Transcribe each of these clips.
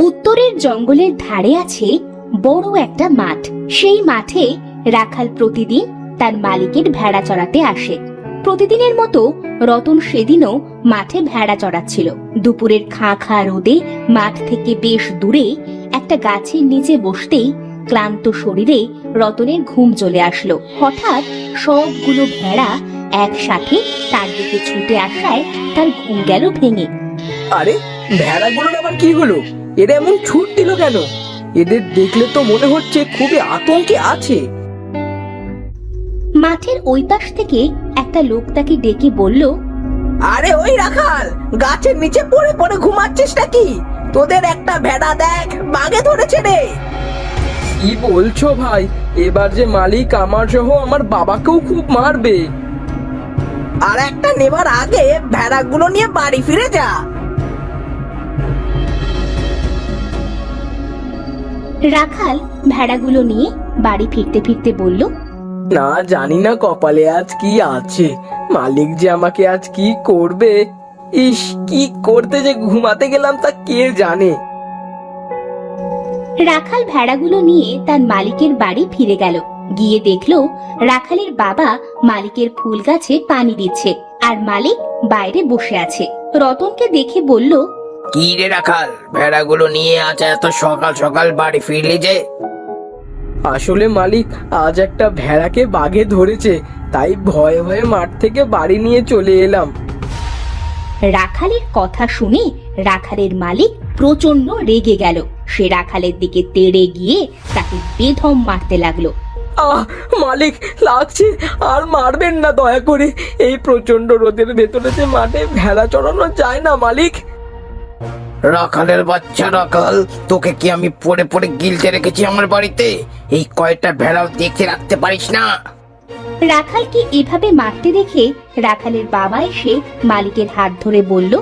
উত্তরের জঙ্গলের ধারে আছে বড় একটা মাঠ। সেই মাঠে রাখাল প্রতিদিন তার মালিকের ভেড়া চড়াতে আসে। প্রতিদিনের মতো রতন সেদিনও মাঠে ভেড়া চড়াচ্ছিল। দুপুরের খাঁ খাঁ রোদে মাঠ থেকে বেশ দূরে একটা গাছের নিচে বসতেই ক্লান্ত শরীরে রতনের ঘুম চলে আসলো। হঠাৎ সবগুলো ভেড়া একসাথে তার দিকে ছুটে আসায় তার ঘুম গেল ভেঙে। আরে, ভেড়াগুলোর আবার কি হলো? এরা এমন ছুট দিল কেন? এদের দেখলে তো মনে হচ্ছে খুবই আতঙ্কে আছে। মাঠের ওই পাশ থেকে একটা লোক তাকে ডেকে বলল, আরে ওই রাখাল, গাছের নিচে পড়ে পড়ে ঘুমাচ্ছিস নাকি? তোদের একটা ভেড়া দেখ বাগে ধরেছে রে। কি বলছো ভাই? এবার যে মালিক আমার সহ আমার বাবাকেও খুব মারবে। আর একটা নেবার আগে ভেড়াগুলো নিয়ে বাড়ি ফিরে যা। রাখাল ভেড়াগুলো নিয়ে বাড়ি ফিরতে ফিরতে বলল, না, জানি না কপালে আজ কি আছে। মালিক যে আমাকে আজ কি করবে। ইস, কি করতে যে ঘুমাতে গেলাম তা কে জানে। রাখাল ভেড়াগুলো নিয়ে তার মালিকের বাড়ি ফিরে গেল। গিয়ে দেখলো রাখালের বাবা মালিকের ফুল গাছে পানি দিচ্ছে, আর মালিক বাইরে বসে আছে। রতনকে দেখে বলল, কি রে রাখাল, ভেড়াগুলো নিয়ে আজ এত সকাল সকাল বাড়ি ফিরলি যে? আসলে মালিক, আজ একটা ভেড়াকে বাঘে ধরেছে, তাই ভয়ে ভয়ে মাঠ থেকে বাড়ি নিয়ে চলে এলাম। রাখালের কথা শুনে রাখালের মালিক প্রচন্ড রেগে গেল। সে রাখালের দিকে তেড়ে গিয়ে তাকে বেধম মারতে লাগলো। আহ মালিক, লাগছে, আর মারবেন না দয়া করে। এই প্রচন্ড রোদের ভেতরে যে মাঠে ভেড়া চড়ানো যায় না মালিক। রাখালের বাচ্চা রাখাল, তোকে কি আমি পড়ে পড়ে গিলতে রেখেছি আমার বাড়িতে? এই কয়টা ভেড়াও দেখে রাখতে পারিস না? রাখালকে এভাবে মারতে দেখে রাখালের বাবা এসে মালিকের হাত ধরে বলল,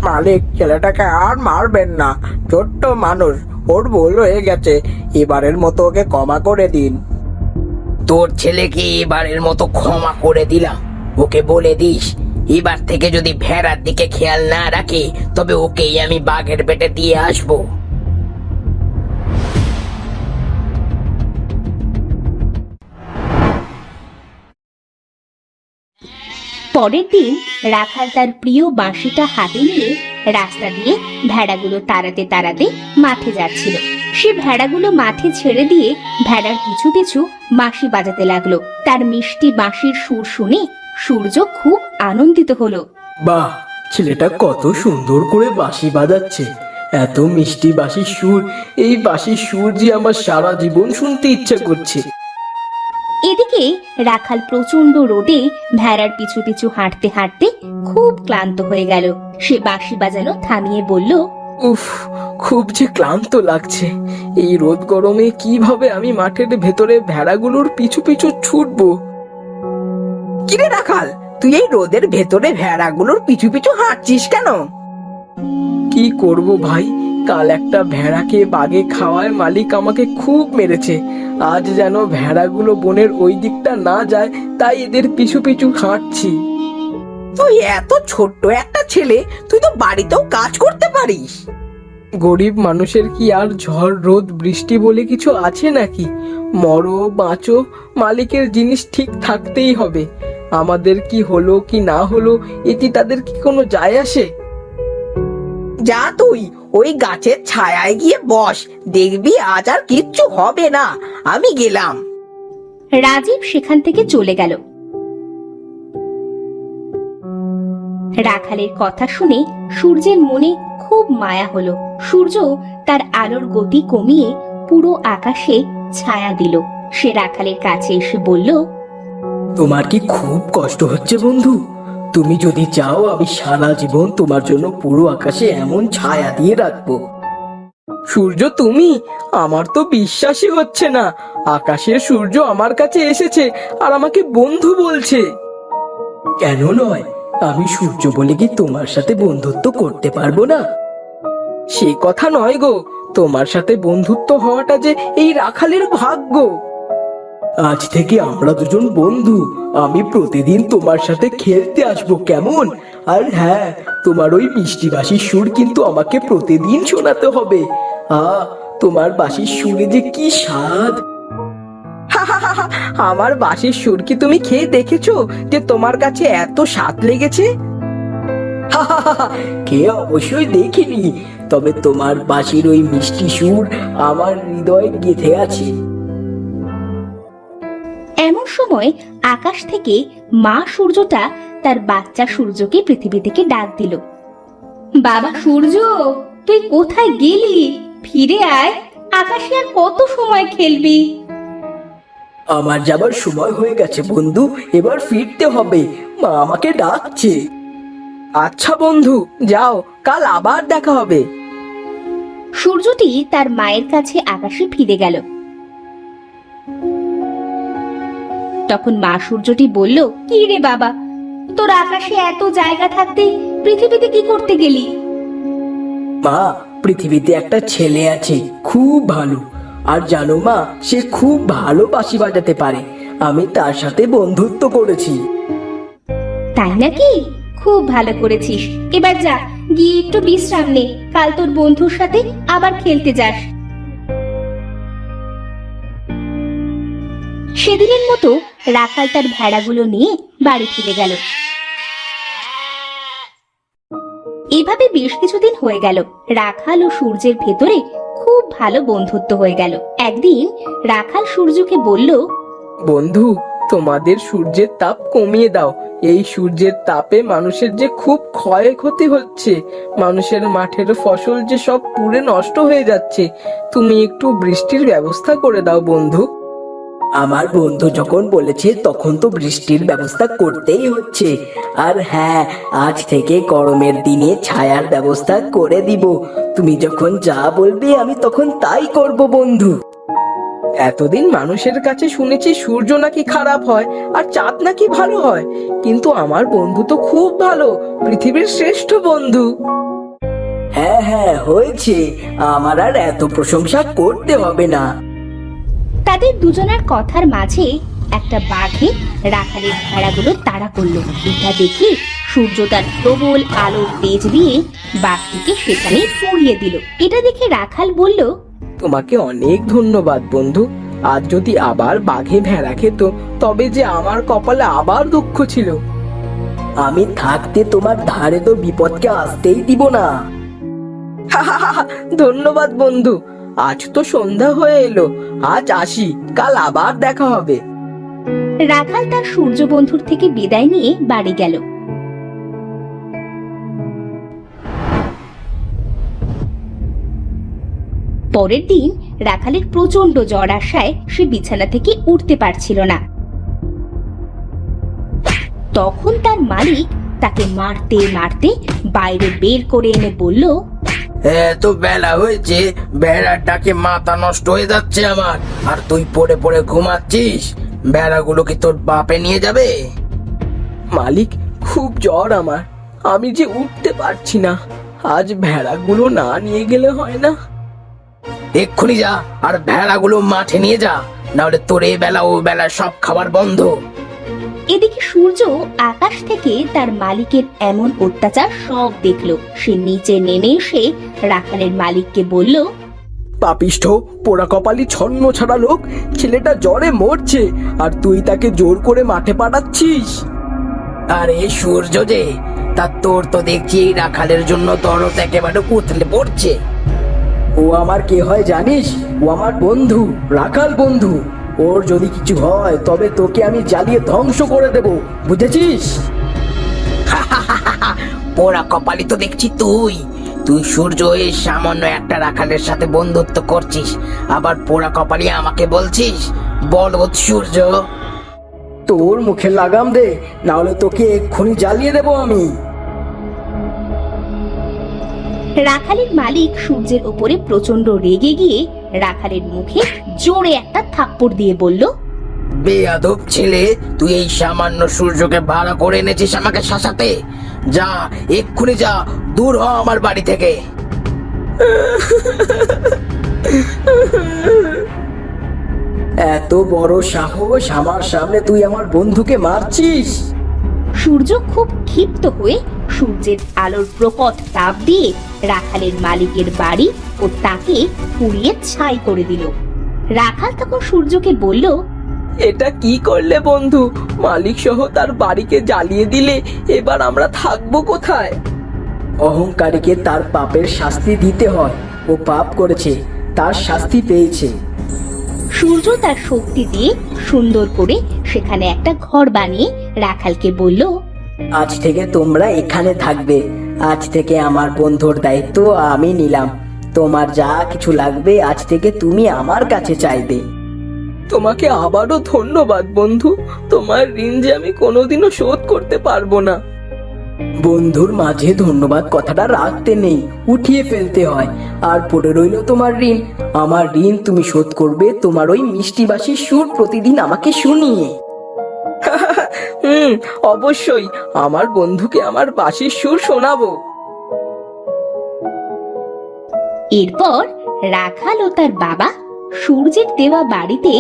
মালিক, ছেলেটাকে আর মারবেন না। ছোট্ট মানুষ, ওর ভুল হয়ে গেছে। এবারের মতো ওকে ক্ষমা করে দিন। তোর ছেলেকে এবারের মতো ক্ষমা করে দিলাম। ওকে বলে দিস, এবার থেকে যদি ভেড়ার দিকে খেয়াল না রাখে তবে ওকেই আমি বাঘের পেটে দিয়ে আসবো। পরের দিন রাখাল তার প্রিয় বাঁশিটা হাতে নিয়ে রাস্তা দিয়ে ভেড়াগুলো তাড়াতে তাড়াতে মাঠে যাচ্ছিল। সে ভেড়াগুলো মাঠে ছেড়ে দিয়ে ভেড়ার পিছু পিছু বাঁশি বাজাতে লাগলো। তার মিষ্টি বাঁশির সুর শুনে সূর্য খুব আনন্দিত হলো। বাহ, ছেলেটা কত সুন্দর করে বাঁশি বাজাচ্ছে। এত মিষ্টি বাঁশির সুর, এই বাঁশির সুর যে আমার সারা জীবন শুনতে ইচ্ছা করছে। এদিকে রাখাল প্রচন্ড রোদে ভেড়ার পিছু পিছু হাঁটতে হাঁটতে খুব ক্লান্ত হয়ে গেল। সে বাঁশি বাজানো থামিয়ে বলল, উফ, খুব যে ক্লান্ত লাগছে। এই রোদ গরমে কিভাবে আমি মাঠের ভেতরে ভেড়াগুলোর পিছু পিছু ছুটবো? কিরে রাখাল, তুই এই রোদের ভেতরে ভেড়াগুলোর পিছু পিছু হাঁটছিস কেন? কি করব ভাই, কাল একটা ভেড়াকে বাগে খাওয়ায় মালিক আমাকে খুব মেরেছে। আজ যেন ভেড়াগুলো বনের ওই দিকটা না যায়, তাই এদের পিছু পিছু হাঁটছি। তুই এত ছোট্ট একটা ছেলে, তুই তো বাড়িতেও কাজ করতে পারিস। গরিব মানুষের কি আর ঝড় রোদ বৃষ্টি বলে কিছু আছে নাকি? মরো বাঁচো, মালিকের জিনিস ঠিক থাকতেই হবে। আমাদের কি হলো কি না হলো এটি তাদের কি কোনো যায় আসে? যা, তুই ওই গাছের ছায়ায় গিয়ে বস, দেখবি আজ আর কিচ্ছু হবে না। আমি গেলাম। রাজীব সেখান থেকে চলে গেল। রাখালের কথা শুনে সূর্যের মনে খুব মায়া হলো। সূর্য তার আলোর গতি কমিয়ে পুরো আকাশে ছায়া দিল। সে রাখালের কাছে এসে বলল, তোমার কি খুব কষ্ট হচ্ছে বন্ধু? তুমি যদি চাও আমি সারা জীবন তোমার জন্য পুরো আকাশে এমন ছায়া দিয়ে রাখবো। সূর্য তুমি? আমার তো বিশ্বাসই হচ্ছে না। আকাশের সূর্য আমার কাছে এসেছে আর আমাকে বন্ধু বলছে। কেন নয়? আমি সূর্য বলে কি তোমার সাথে বন্ধুত্ব করতে পারবো না? সে কথা নয় গো, তোমার সাথে বন্ধুত্ব হওয়াটা যে এই রাখালের ভাগ্য। আজ থেকে আমরা দুজন বন্ধু। আমি প্রতিদিন তোমার সাথে খেলতে আসবো, কেমন? আর হ্যাঁ, তোমার ওই মিষ্টি বাঁশির সুর কিন্তু আমাকে প্রতিদিন শোনাতে হবে। তোমার বাঁশির সুরে যে কি স্বাদ! আমার বাঁশির সুর কি তুমি খেয়ে দেখেছো যে তোমার কাছে এত স্বাদ লেগেছে? খেয়ে অবশ্যই দেখিনি, তবে তোমার বাঁশির ওই মিষ্টি সুর আমার হৃদয়ে গেঁথে আছে। এমন সময় আকাশ থেকে মা সূর্যটা তার বাচ্চা সূর্যকে পৃথিবী থেকে ডাক দিল। বাবা সূর্য, তুই কোথায় গেলি? ফিরে আয়, আকাশে আর কত সময় খেলবি? আমার যাবার সময় হয়ে গেছে বন্ধু, এবার ফিরতে হবে, মা আমাকে ডাকছে। আচ্ছা বন্ধু, যাও, কাল আবার দেখা হবে। সূর্যটি তার মায়ের কাছে আকাশে ফিরে গেল। তখন মা সূর্যটি বলল, কি রে বাবা, তোর আকাশে এত জায়গা থাকতে পৃথিবীতে কি করতে গেলি? মা, পৃথিবীতে একটা ছেলে আছে, খুব ভালো। আর জানো মা, সে খুব ভালো বাঁশি বাজাতে পারে। আমি তার সাথে বন্ধুত্ব করেছি। তাই নাকি? খুব ভালো করেছিস। এবার যা, গিয়ে একটু বিশ্রাম নে, কাল তোর বন্ধুর সাথে আবার খেলতে যাস। সেদিনের মতো রাখাল তার ভেড়াগুলো নিয়ে বাড়ি ফিরে গেল। এভাবে বেশ কিছুদিন হয়ে গেল। রাখাল ও সূর্যের ভেতরে খুব ভালো বন্ধুত্ব হয়ে গেল। একদিন রাখাল সূর্যকে বলল, বন্ধু, তোমাদের সূর্যের তাপ কমিয়ে দাও। এই সূর্যের তাপে মানুষের যে খুব ক্ষয়ক্ষতি হচ্ছে, মানুষের মাঠের ফসল যে সব পুড়ে নষ্ট হয়ে যাচ্ছে। তুমি একটু বৃষ্টির ব্যবস্থা করে দাও বন্ধু। আমার বন্ধু যখন বলেছে তখন তো বৃষ্টির ব্যবস্থা করতেই হচ্ছে। আর হ্যাঁ, আজ থেকে গরমের দিনে ছায়ার ব্যবস্থা করে দিব। তুমি যখন যা বলবে আমি তখন তাই করব বন্ধু। এতদিন মানুষের কাছে শুনেছি সূর্য নাকি খারাপ হয় আর চাঁদ নাকি ভালো হয়, কিন্তু আমার বন্ধু তো খুব ভালো, পৃথিবীর শ্রেষ্ঠ বন্ধু। হ্যাঁ হ্যাঁ, হয়েছে, আমার আর এত প্রশংসা করতে হবে না। তাদের দুজনের কথার মাঝে একটা বাঘে রাখালের ভেড়াগুলো তাড়া করলো। এটা দেখে সূর্য তার প্রবল আলোর তেজ দিয়ে বাঘটিকে সেখানে পুড়িয়ে দিল। এটা দেখে রাখাল বলল, তোমাকে অনেক ধন্যবাদ বন্ধু। আজ যদি আবার বাঘে ভেড়া খেত তবে যে আমার কপালে আবার দুঃখ ছিল। আমি থাকতে তোমার ধারে তো বিপদকে আসতেই দিব না। ধন্যবাদ বন্ধু। আজ তো সন্ধ্যা হয়ে এলো, আজ আসি, কাল আবার দেখা হবে। রাখাল তার সূর্য বন্ধুর থেকে বিদায় নিয়ে বাড়ি গেল। পরের দিন রাখালের প্রচন্ড জ্বর আসায় সে বিছানা থেকে উঠতে পারছিল না। তখন তার মালিক তাকে মারতে মারতে বাইরে বের করে এনে বলল, এত বেলা হয়েছে, ভেড়ার ডাকে মাথা নষ্ট হয়ে যাচ্ছে আমার, আর তুই পড়ে পড়ে ঘুমাচ্ছিস। ভেড়াগুলো কি তোর বাপে নিয়ে যাবে? মালিক, খুব জ্বর আমার, আমি যে উঠতে পারছি না। আজ ভেড়াগুলো না নিয়ে গেলে হয় না। এক্ষুনি যা আর ভেড়াগুলো মাঠে নিয়ে যা, নাহলে তোর এই বেলা ও বেলা সব খাবার বন্ধ। এদিকে সূর্য আকাশ থেকে তার মালিকের এমন অত্যাচার সব দেখলো। সে নিচে নেমে এসে রাখালের মালিককে বলল, পাপিষ্ঠ, পোড়া কপালি, ছন্ন ছাড়া লোক, ছেলেটা জ্বরে মরছে আর তুই তাকে জোর করে মাঠে পাঠাচ্ছিস। আরে সূর্য যে, তা তোর তো দেখছি এই রাখালের জন্য দরদ একেবারে উতলে পড়ছে। ও আমার কে হয় জানিস? ও আমার বন্ধু, রাখাল বন্ধু। ওর যদি কিছু হয় তবে তোকে আমি জ্বালিয়ে ধ্বংস করে দেব, বুঝেছিস? পোড়া কপালি তো দেখছি তুই। তুই সূর্য হয়ে সামান্য একটা রাখালের সাথে বন্ধুত্ব করছিস, আবার পোড়া কপালি আমাকে বলছিস বলদ সূর্য। তোর মুখে লাগাম দে, না হলে তোকে এক্ষুনি জ্বালিয়ে দেব আমি। রাখালের মালিক সূর্যের উপরে প্রচন্ড রেগে গিয়ে রাখালের মুখে জোরে একটা থাপ্পড় দিয়ে বলল, বেয়াদব ছেলে, তুই এই সামান্য সূর্যকে ভাড়া করে এনেছিস আমাকে শাসাতে। যা, এক্ষুনি যা, দূর হ আমার বাড়ি থেকে। এত বড় সাহস, আমার সামনে তুই আমার বন্ধুকে মারছিস? সূর্য খুব ক্ষিপ্ত হয়ে সূর্যের আলোর প্রকট তাপ দিয়ে রাখালের মালিকের বাড়ি ও তাকে পুড়িয়ে ছাই করে দিল। রাখাল তখন সূর্যকে বলল, এটা কি করলে বন্ধু? মালিক সহ তার বাড়িকে জ্বালিয়ে দিলে, এবার আমরা থাকবো কোথায়? অহংকারীকে তার পাপের শাস্তি দিতে হয়। ও পাপ করেছে, তার শাস্তি পেয়েছে। সূর্য তার শক্তি দিয়ে সুন্দর করে সেখানে একটা ঘর বানিয়ে রাখালকে বলল, আজ থেকে তোমরা এখানে থাকবে। আজ থেকে আমার বন্ধুর দায়িত্ব আমি নিলাম। তোমার যা কিছু লাগবে আজ থেকে তুমি আমার কাছে চাইবে। তোমাকে আবারও ধন্যবাদ বন্ধু। তোমার ঋণ যে আমি কোনোদিনও শোধ করতে পারবো না। বন্ধুর মাঝে ধন্যবাদ কথাটা রাখতে নেই, উঠিয়ে ফেলতে হয়। আর পড়ে রইল তোমার ঋণ। আমার ঋণ তুমি শোধ করবে তোমার ওই মিষ্টিবাসী সুর প্রতিদিন আমাকে শুনিয়ে। অবশ্যই আমার বন্ধুকে আমার বাঁশির সুর শোনাবো। এরপর রাখাল ও তার বাবা সূর্যের দেওয়া বাড়িতে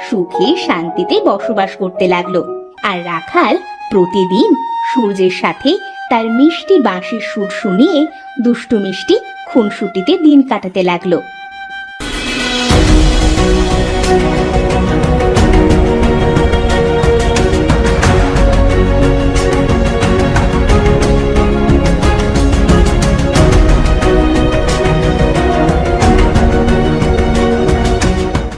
সুখে শান্তিতে বসবাস করতে লাগলো। আর রাখাল প্রতিদিন সূর্যের সাথে তার মিষ্টি বাঁশির সুর শুনিয়ে দুষ্টু মিষ্টি খুনসুটিতে দিন কাটাতে লাগলো।